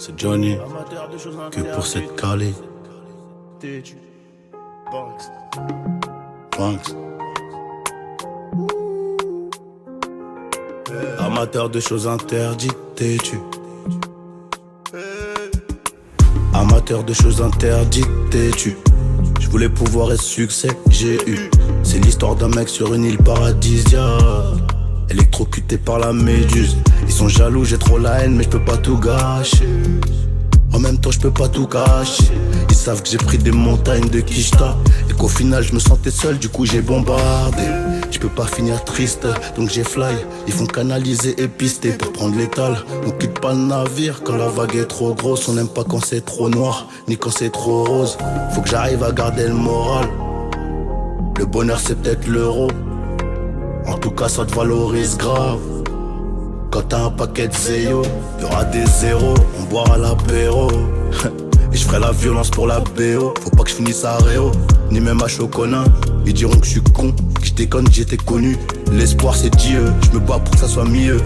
C'est Johnny que pour cette calée. Banks. Amateur de choses interdites, t'es-tu? Amateur de choses interdites, t'es-tu? Je voulais pouvoir être succès, j'ai eu. C'est l'histoire d'un mec sur une île paradisiaque, électrocuté par la méduse. Ils sont jaloux, j'ai trop la haine, mais je peux pas tout gâcher. En même temps, je peux pas tout cacher. Ils savent que j'ai pris des montagnes de Kishta et qu'au final, je me sentais seul, du coup j'ai bombardé. Je peux pas finir triste, donc j'ai fly. Ils font canaliser et pister pour prendre l'étal. On quitte pas le navire quand la vague est trop grosse. On n'aime pas quand c'est trop noir, ni quand c'est trop rose. Faut que j'arrive à garder le moral. Le bonheur c'est peut-être l'euro. En tout cas ça te valorise grave. Quand t'as un paquet de zéyo, y'aura des zéros, on boira l'apéro. Et je ferai la violence pour la BO. Faut pas que je finisse à Réo, ni même à Choconin. Ils diront que je suis con, que je déconne, que j'étais connu. L'espoir c'est Dieu, je me bats pour que ça soit mieux.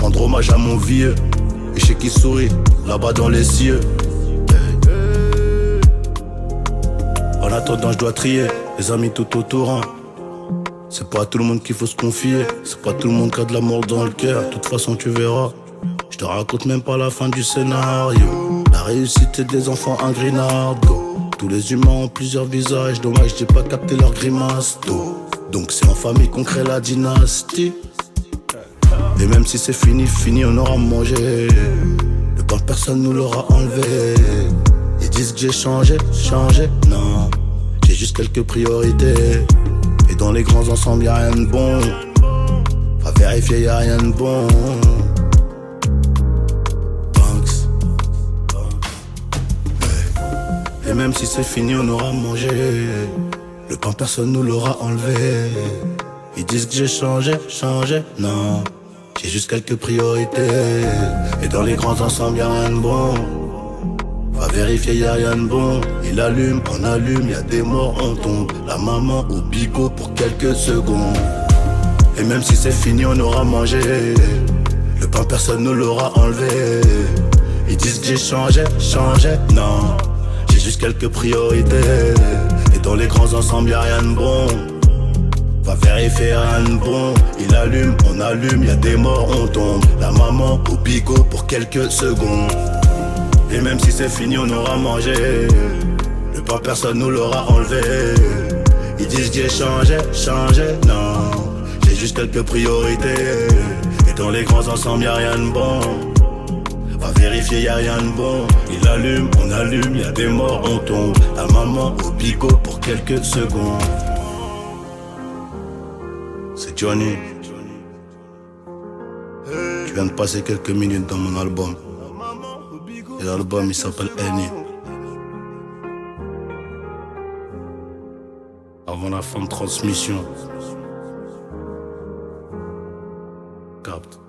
Rendre hommage à mon vieux. Et je sais qui sourit, là-bas dans les cieux. En attendant je dois trier les amis tout autour, hein. C'est pas à tout le monde qu'il faut se confier. C'est pas tout le monde qui a de l'amour dans le cœur. De toute façon tu verras, je te raconte même pas la fin du scénario. La réussite c'est des enfants ingrinardo. Tous les humains ont plusieurs visages. Dommage j'ai pas capté leur grimace d'eau. Donc c'est en famille qu'on crée la dynastie. Et même si c'est fini, fini on aura mangé. Le pain personne nous l'aura enlevé. Ils disent que j'ai changé, non. J'ai juste quelques priorités. Et dans les grands ensembles y'a rien de bon. Va vérifier y'a rien de bon. Banks. Et même si c'est fini on aura mangé. Le pain personne nous l'aura enlevé. Ils disent que j'ai changé, non. J'ai juste quelques priorités. Et dans les grands ensembles y'a rien de bon. Va vérifier y'a rien de bon. Il allume, on allume, y'a des morts, on tombe. La maman au bigot pour quelques secondes. Et même si c'est fini on aura mangé. Le pain personne nous l'aura enlevé. Ils disent que j'ai changé, non. J'ai juste quelques priorités. Et dans les grands ensembles y'a rien de bon. Va vérifier rien de bon. Il allume, on allume, y'a des morts, on tombe. La maman au bigot pour quelques secondes. Et même si c'est fini on aura mangé. Le pain personne nous l'aura enlevé. Ils disent que j'ai changé, non. J'ai juste quelques priorités. Et dans les grands ensembles y'a rien de bon. Va vérifier y'a rien de bon. Il allume, on allume, y'a des morts, on tombe. La maman au bigot pour quelques secondes. C'est Johnny. Tu viens de passer quelques minutes dans mon album. Et l'album il s'appelle Eni. Avant la fin de transmission. Capte.